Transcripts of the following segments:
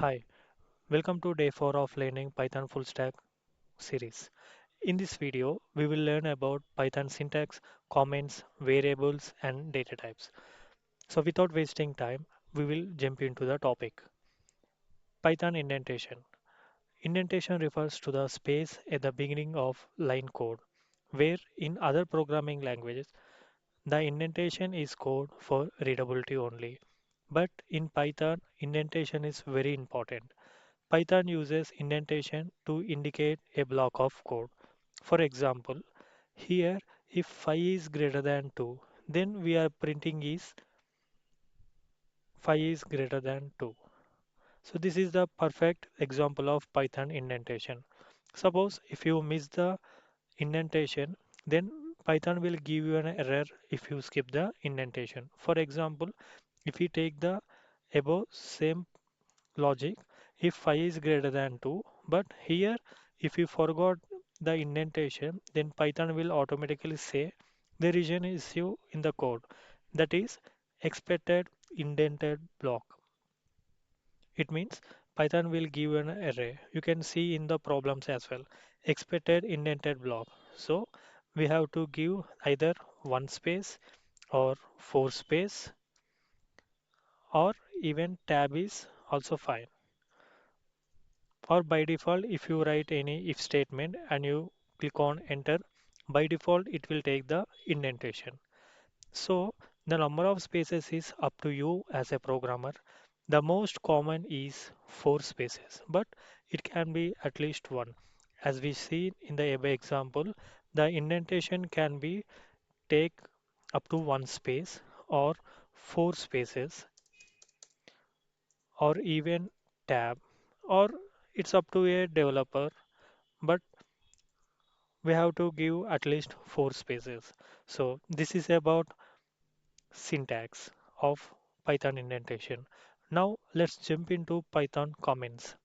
Hi, welcome to day 4 of learning Python full stack series. In this video, we will learn about Python syntax, comments, variables, and data types. So without wasting time, we will jump into the topic. Python indentation. Indentation refers to the space at the beginning of line code, where in other programming languages, the indentation is code for readability only. But in Python, indentation is very important. Python uses indentation to indicate a block of code. For example, here if 5 is greater than 2, then we are printing is 5 is greater than 2. So this is the perfect example of Python indentation. Suppose if you miss the indentation, then Python will give you an error if you skip the indentation. For example, if you take the above same logic, if 5 is greater than 2, but here if you forgot the indentation, then Python will automatically say there is an issue in the code, that is expected indented block. It means Python will give an array. You can see in the problems as well, expected indented block. So we have to give either one space or four space, or even tab is also fine. Or by default, if you write any if statement and you click on enter, by default it will take the indentation. So the number of spaces is up to you as a programmer. The most common is four spaces, but it can be at least one. As we see in the above example, the indentation can be take up to one space or four spaces or even tab, or it's up to a developer, but we have to give at least four spaces. So this is about syntax of Python indentation. Now let's jump into Python comments.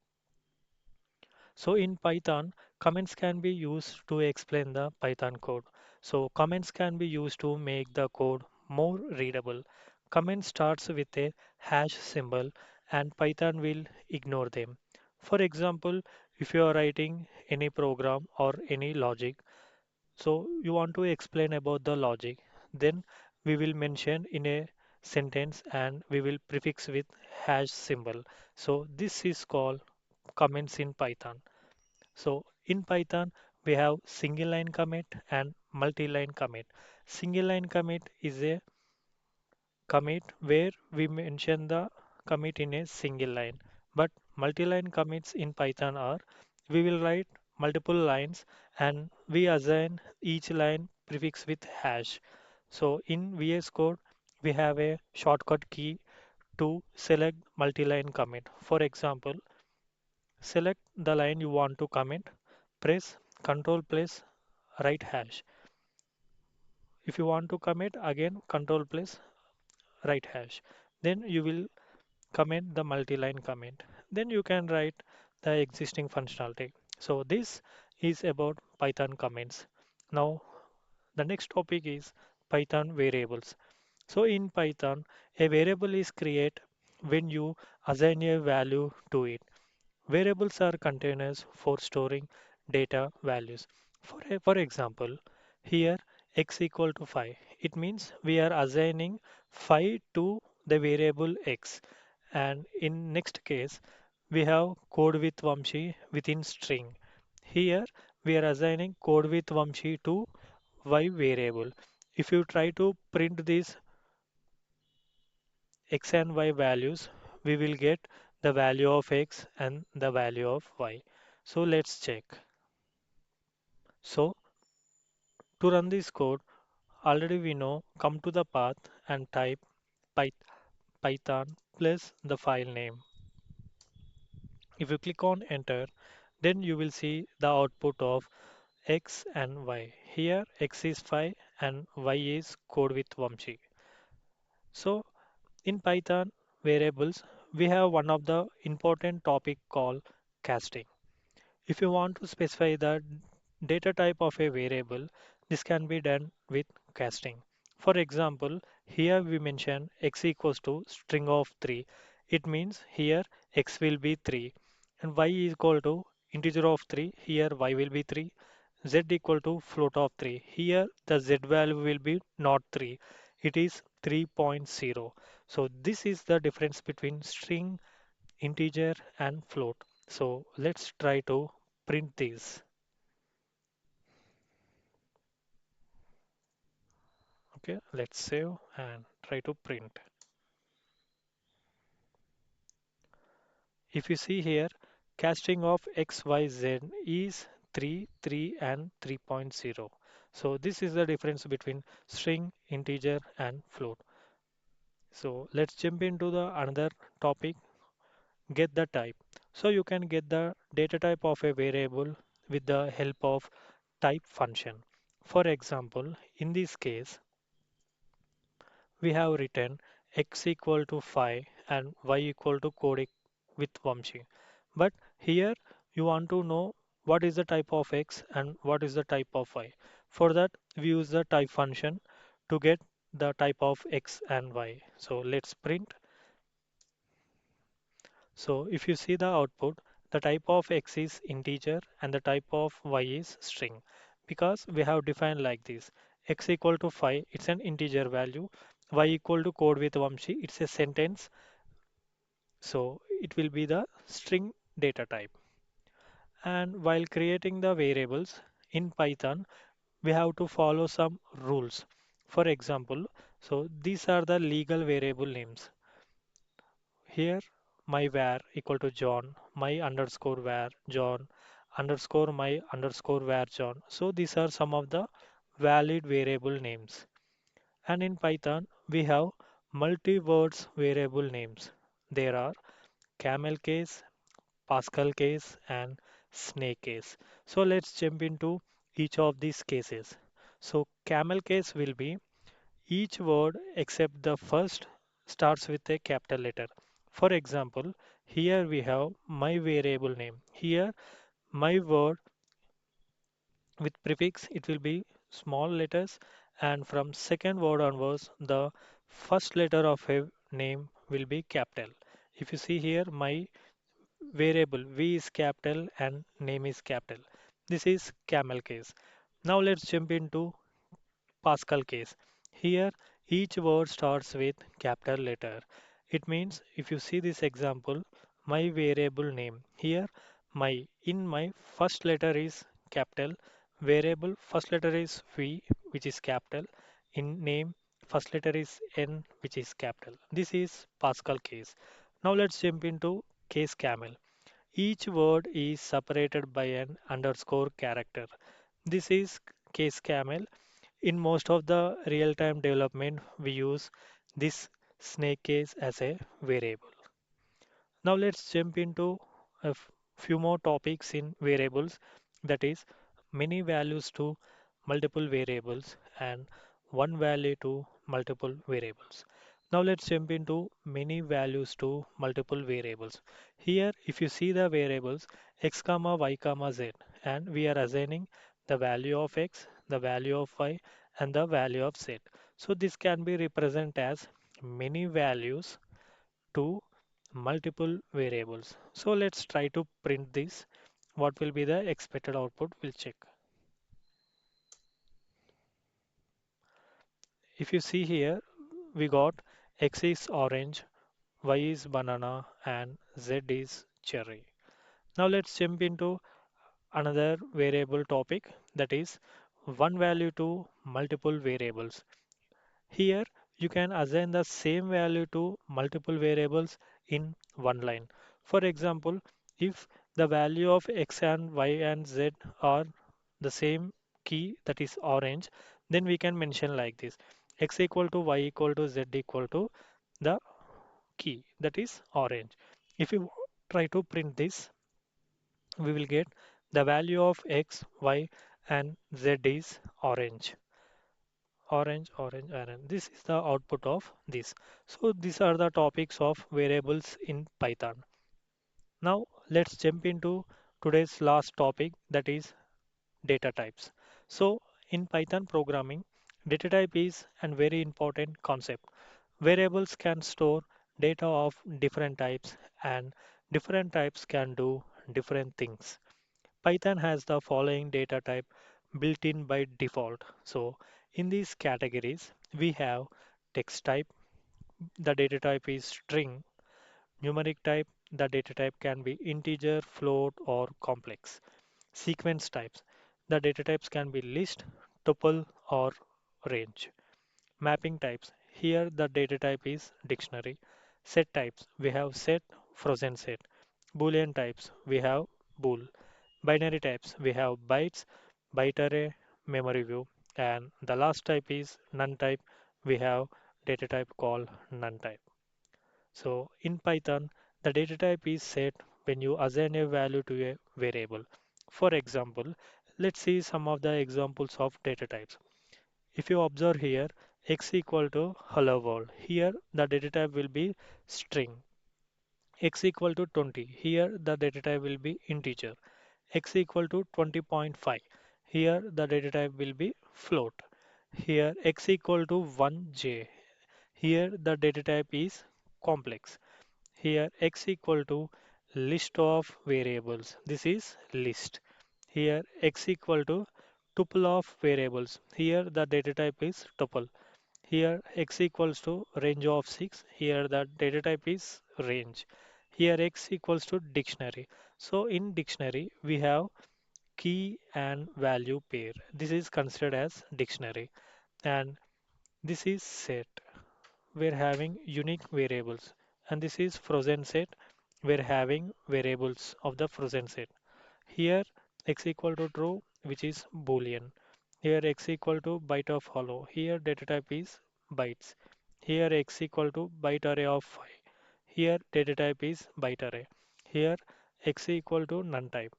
So in Python, comments can be used to explain the Python code. So comments can be used to make the code more readable. Comment starts with a hash symbol and Python will ignore them. For example, if you are writing any program or any logic, so you want to explain about the logic, then we will mention in a sentence and we will prefix with hash symbol. So this is called comments in Python. So in Python, we have single line commit and multi-line commit. Single line commit is a commit where we mention the commit in a single line. But multi-line commits in Python are we will write multiple lines and we assign each line prefix with hash. So in VS Code, we have a shortcut key to select multi-line commit. For example, select the line you want to commit, press Control plus right hash. If you want to commit again Control plus right hash, then you will comment the multi-line comment. Then you can write the existing functionality. So this is about Python comments. Now the next topic is Python variables. So in Python, a variable is created when you assign a value to it. Variables are containers for storing data values. For example, here x equal to 5. It means we are assigning 5 to the variable x. And in next case, we have code with Vamshi within string. Here we are assigning code with Vamshi to y variable. If you try to print these x and y values, we will get the value of x and the value of y. So let's check. So to run this code, already we know come to the path and type python plus the file name. If you click on enter, then you will see the output of x and y. Here x is 5 and y is code with Vamshi. So in Python variables, we have one of the important topic called casting. If you want to specify the data type of a variable, this can be done with casting. For example, here we mention x equals to string of 3. It means here x will be 3 and y is equal to integer of 3. Here y will be 3. Z equal to float of 3. Here the z value will be not 3. It is 3.0. So this is the difference between string, integer and float. So let's try to print these. Okay, let's save and try to print. If you see here, casting of x, y, z is 3, 3 and 3.0. So this is the difference between string, integer and float. So let's jump into the another topic, get the type. So you can get the data type of a variable with the help of type function. For example, in this case, we have written x equal to 5 and y equal to code with Vamshi. But here you want to know what is the type of x and what is the type of y. For that, we use the type function to get the type of x and y. So let's print. So if you see the output, the type of x is integer and the type of y is string because we have defined like this. X equal to 5, it's an integer value. Y equal to code with Vamshi, it's a sentence. So it will be the string data type. And while creating the variables in Python, we have to follow some rules. For example, so these are the legal variable names. Here, my var equal to John, my underscore var John, underscore my underscore var John. So these are some of the valid variable names. And in Python, we have multi-words variable names. There are camel case, Pascal case, and snake case. So let's jump into each of these cases. So camel case will be each word except the first starts with a capital letter. For example, here we have my variable name. Here, my word with prefix, it will be small letters, and from second word onwards, the first letter of a name will be capital. If you see here, my variable v is capital and name is capital. This is camel case. Now let's jump into Pascal case. Here, each word starts with capital letter. It means if you see this example, my variable name. Here, my in my first letter is capital. Variable first letter is V, which is capital. In name, first letter is N, which is capital. This is Pascal case. Now let's jump into case camel. Each word is separated by an underscore character. This is case camel. In most of the real-time development, we use this snake case as a variable. Now let's jump into few more topics in variables, that is many values to multiple variables and one value to multiple variables. Now let's jump into many values to multiple variables. Here if you see the variables x comma y comma z, and we are assigning the value of x, the value of y and the value of z. So this can be represented as many values to multiple variables. So let's try to print this. What will be the expected output? We'll check. If you see here, we got X is orange, Y is banana, and Z is cherry. Now let's jump into another variable topic, that is one value to multiple variables. Here you can assign the same value to multiple variables in one line. For example, if the value of x and y and z are the same key, that is orange, then we can mention like this: x equal to y equal to z equal to the key, that is orange. If you try to print this, we will get the value of x, y and z is orange. Orange, orange, orange. This is the output of this. So these are the topics of variables in Python. Now let's jump into today's last topic, that is data types. So in Python programming, data type is a very important concept. Variables can store data of different types, and Different types can do different things. Python has the following data type built in by default. So in these categories, we have text type, the data type is string, numeric type, the data type can be integer, float, or complex. Sequence types, the data types can be list, tuple, or range. Mapping types, here the data type is dictionary. Set types, we have set, frozen set. Boolean types, we have bool. Binary types, we have bytes, byte array, memory view. And the last type is none type, we have data type called none type. So in Python, the data type is set when you assign a value to a variable. For example, let's see some of the examples of data types. If you observe here, x equal to hello world. Here the data type will be string. X equal to 20. Here the data type will be integer. X equal to 20.5. Here the data type will be float. Here x equal to 1j. Here the data type is complex. Here x equal to list of variables. This is list. Here x equal to tuple of variables. Here the data type is tuple. Here x equals to range of 6. Here the data type is range. Here x equals to dictionary. So in dictionary we have key and value pair. This is considered as dictionary. And this is set. We're having unique variables. And this is frozen set. We're having variables of the frozen set. Here x equal to true, which is boolean. Here x equal to byte of hollow. Here data type is bytes. Here x equal to byte array of 5. Here data type is byte array. Here x equal to none type.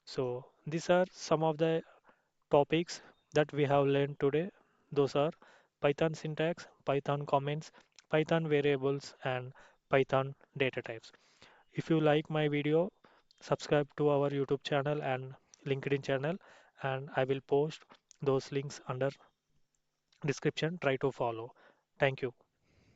So these are some of the topics that we have learned today. Those are Python syntax, Python comments, Python variables, and Python data types. If you like my video, subscribe to our YouTube channel and LinkedIn channel, and I will post those links under description. Try to follow. Thank you.